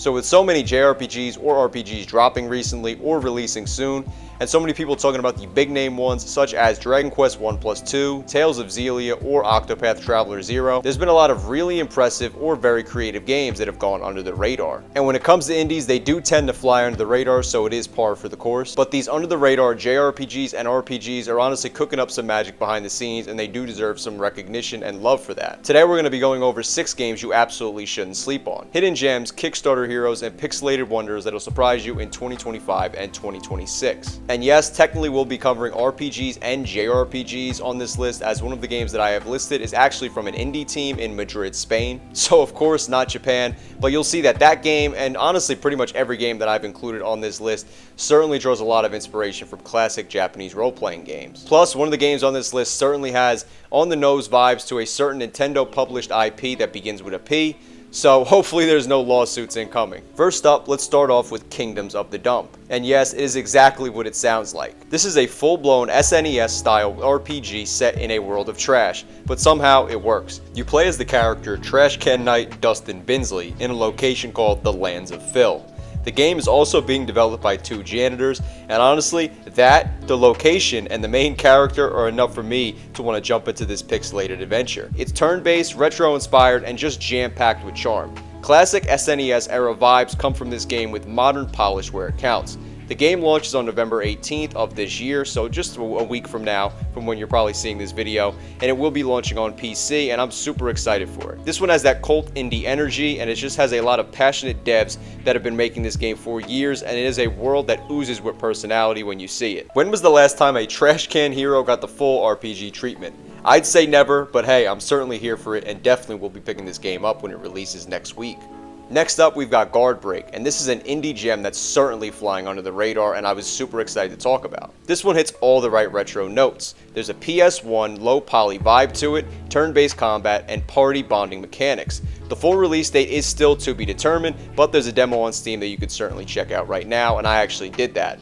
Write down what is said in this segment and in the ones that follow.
So with so many JRPGs or RPGs dropping recently or releasing soon, and so many people talking about the big name ones such as Dragon Quest 1+2, Tales of Xillia, or Octopath Traveler 0, there's been a lot of really impressive or very creative games that have gone under the radar. And when it comes to indies, they do tend to fly under the radar, so it is par for the course. But these under the radar JRPGs and RPGs are honestly cooking up some magic behind the scenes, and they do deserve some recognition and love for that. Today we're going to be going over 6 games you absolutely shouldn't sleep on. Hidden gems, Kickstarter heroes, and pixelated wonders that'll surprise you in 2025 and 2026. And yes, technically we'll be covering RPGs and JRPGs on this list, as one of the games that I have listed is actually from an indie team in Madrid, Spain. So of course not Japan, but you'll see that that game, and honestly pretty much every game that I've included on this list, certainly draws a lot of inspiration from classic Japanese role-playing games. Plus, one of the games on this list certainly has on-the-nose vibes to a certain Nintendo-published IP that begins with a P, so hopefully there's no lawsuits incoming. First up, let's start off with Kingdoms of the Dump. And yes, it is exactly what it sounds like. This is a full-blown SNES-style RPG set in a world of trash, but somehow it works. You play as the character Trash Can Knight Dustin Binsley in a location called the Lands of Phil. The game is also being developed by 2 janitors, and honestly, the location, and the main character are enough for me to want to jump into this pixelated adventure. It's turn-based, retro-inspired, and just jam-packed with charm. Classic SNES era vibes come from this game with modern polish where it counts. The game launches on November 18th of this year, so just a week from now, from when you're probably seeing this video, and it will be launching on PC, and I'm super excited for it. This one has that cult indie energy, and it just has a lot of passionate devs that have been making this game for years, and it is a world that oozes with personality when you see it. When was the last time a trash can hero got the full RPG treatment? I'd say never, but hey, I'm certainly here for it, and definitely will be picking this game up when it releases next week. Next up, we've got Guard Break, and this is an indie gem that's certainly flying under the radar, and I was super excited to talk about. This one hits all the right retro notes. There's a PS1 low poly vibe to it, turn-based combat, and party bonding mechanics. The full release date is still to be determined, but there's a demo on Steam that you could certainly check out right now, and I actually did that.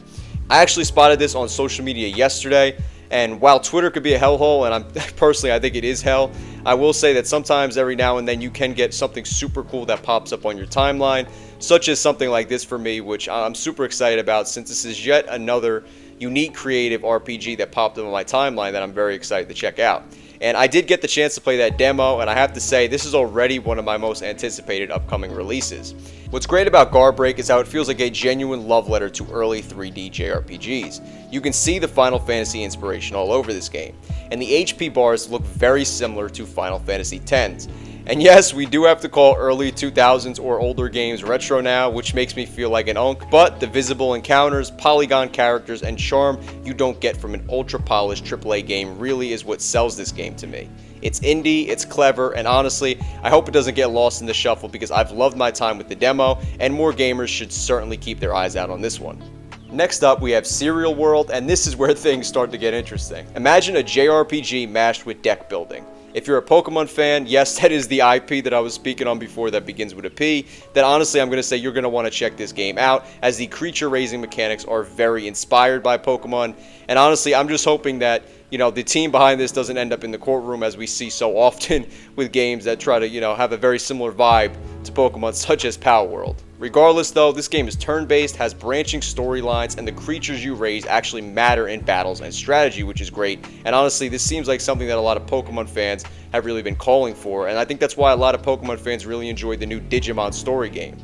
I actually spotted this on social media yesterday, and while Twitter could be a hellhole, and I think it is hell, I will say that sometimes every now and then you can get something super cool that pops up on your timeline, such as something like this for me, which I'm super excited about since this is yet another unique creative RPG that popped up on my timeline that I'm very excited to check out. And I did get the chance to play that demo, and I have to say this is already one of my most anticipated upcoming releases. What's great about Guard Break is how it feels like a genuine love letter to early 3D JRPGs. You can see the Final Fantasy inspiration all over this game, and the HP bars look very similar to Final Fantasy X's. And yes, we do have to call early 2000s or older games retro now, which makes me feel like an unk, but the visible encounters, polygon characters, and charm you don't get from an ultra-polished AAA game really is what sells this game to me. It's indie, it's clever, and honestly, I hope it doesn't get lost in the shuffle because I've loved my time with the demo, and more gamers should certainly keep their eyes out on this one. Next up, we have Serial World, and this is where things start to get interesting. Imagine a JRPG mashed with deck building. If you're a Pokemon fan, yes, that is the IP that I was speaking on before that begins with a P, then honestly I'm going to say you're going to want to check this game out, as the creature raising mechanics are very inspired by Pokemon, and honestly I'm just hoping that the team behind this doesn't end up in the courtroom as we see so often with games that try to, have a very similar vibe to Pokemon such as Power World. Regardless though, this game is turn-based, has branching storylines, and the creatures you raise actually matter in battles and strategy, which is great. And honestly, this seems like something that a lot of Pokemon fans have really been calling for, and I think that's why a lot of Pokemon fans really enjoyed the new Digimon story game.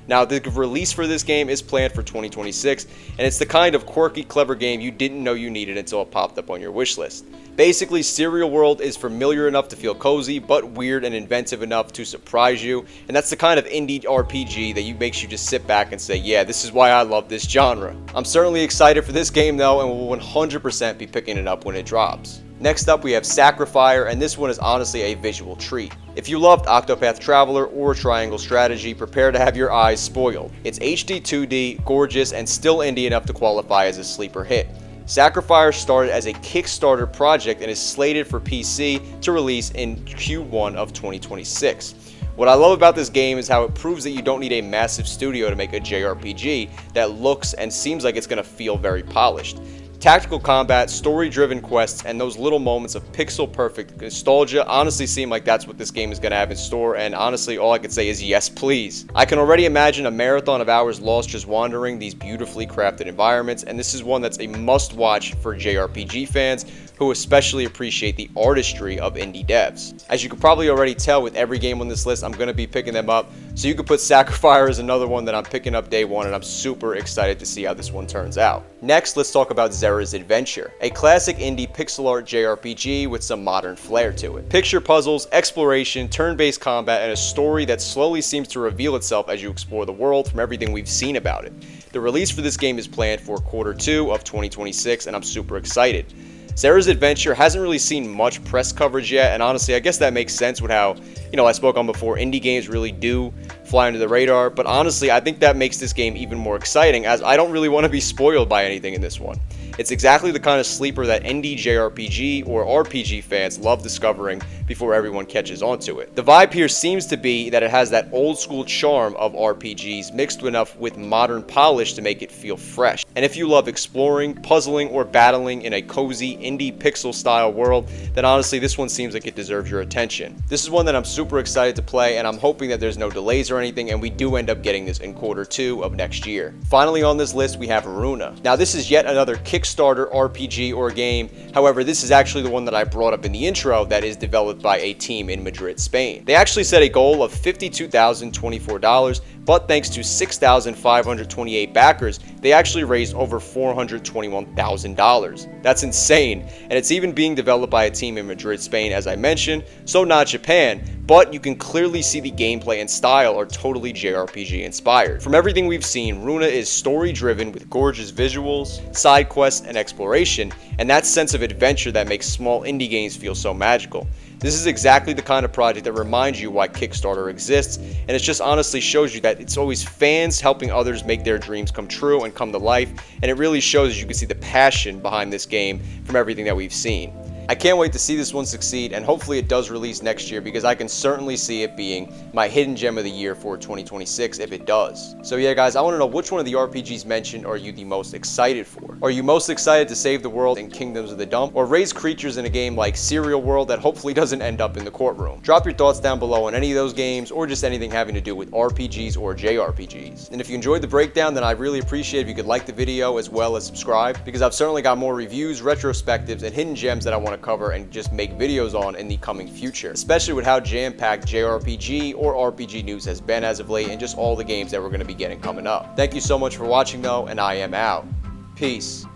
Now, the release for this game is planned for 2026, and it's the kind of quirky, clever game you didn't know you needed until it popped up on your wishlist. Basically, Serial World is familiar enough to feel cozy, but weird and inventive enough to surprise you, and that's the kind of indie RPG that makes you just sit back and say, yeah, this is why I love this genre. I'm certainly excited for this game though, and will 100% be picking it up when it drops. Next up, we have SacriFire, and this one is honestly a visual treat. If you loved Octopath Traveler or Triangle Strategy, prepare to have your eyes spoiled. It's HD 2D, gorgeous, and still indie enough to qualify as a sleeper hit. SacriFire started as a Kickstarter project and is slated for PC to release in Q1 of 2026. What I love about this game is how it proves that you don't need a massive studio to make a JRPG that looks and seems like it's going to feel very polished. Tactical combat, story-driven quests, and those little moments of pixel-perfect nostalgia honestly seem like that's what this game is going to have in store, and honestly, all I could say is yes, please. I can already imagine a marathon of hours lost just wandering these beautifully crafted environments, and this is one that's a must-watch for JRPG fans who especially appreciate the artistry of indie devs. As you can probably already tell with every game on this list, I'm going to be picking them up, so you could put SacriFire as another one that I'm picking up day one, and I'm super excited to see how this one turns out. Next, let's talk about Zerra's Adventure, a classic indie pixel art JRPG with some modern flair to it. Picture puzzles, exploration, turn-based combat, and a story that slowly seems to reveal itself as you explore the world from everything we've seen about it. The release for this game is planned for Q2 of 2026, and I'm super excited. Zerra's Adventure hasn't really seen much press coverage yet, and honestly, I guess that makes sense with how, I spoke on before, indie games really do fly under the radar, but honestly, I think that makes this game even more exciting, as I don't really want to be spoiled by anything in this one. It's exactly the kind of sleeper that indie JRPG or RPG fans love discovering before everyone catches onto it. The vibe here seems to be that it has that old school charm of RPGs mixed enough with modern polish to make it feel fresh. And if you love exploring, puzzling, or battling in a cozy indie pixel style world, then honestly this one seems like it deserves your attention. This is one that I'm super excited to play, and I'm hoping that there's no delays or anything and we do end up getting this in Q2 of next year. Finally on this list we have Runa. Now this is yet another Kickstarter RPG or game, however this is actually the one that I brought up in the intro that is developed by a team in Madrid, Spain. They actually set a goal of $52,024, but thanks to 6,528 backers, they actually raised over $421,000. That's insane, and it's even being developed by a team in Madrid, Spain, as I mentioned, so not Japan, but you can clearly see the gameplay and style are totally JRPG inspired. From everything we've seen, Runa is story driven with gorgeous visuals, side quests, and exploration, and that sense of adventure that makes small indie games feel so magical. This is exactly the kind of project that reminds you why Kickstarter exists, and it just honestly shows you that it's always fans helping others make their dreams come true and come to life, and it really shows you can see the passion behind this game from everything that we've seen. I can't wait to see this one succeed, and hopefully it does release next year because I can certainly see it being my hidden gem of the year for 2026 if it does. So yeah guys, I want to know which one of the RPGs mentioned are you the most excited for? Are you most excited to save the world in Kingdoms of the Dump, or raise creatures in a game like Serial World that hopefully doesn't end up in the courtroom? Drop your thoughts down below on any of those games or just anything having to do with RPGs or JRPGs. And if you enjoyed the breakdown, then I'd really appreciate if you could like the video as well as subscribe, because I've certainly got more reviews, retrospectives, and hidden gems that I want to cover and just make videos on in the coming future, especially with how jam-packed JRPG or RPG news has been as of late and just all the games that we're going to be getting coming up. Thank you so much for watching though, and I am out. Peace.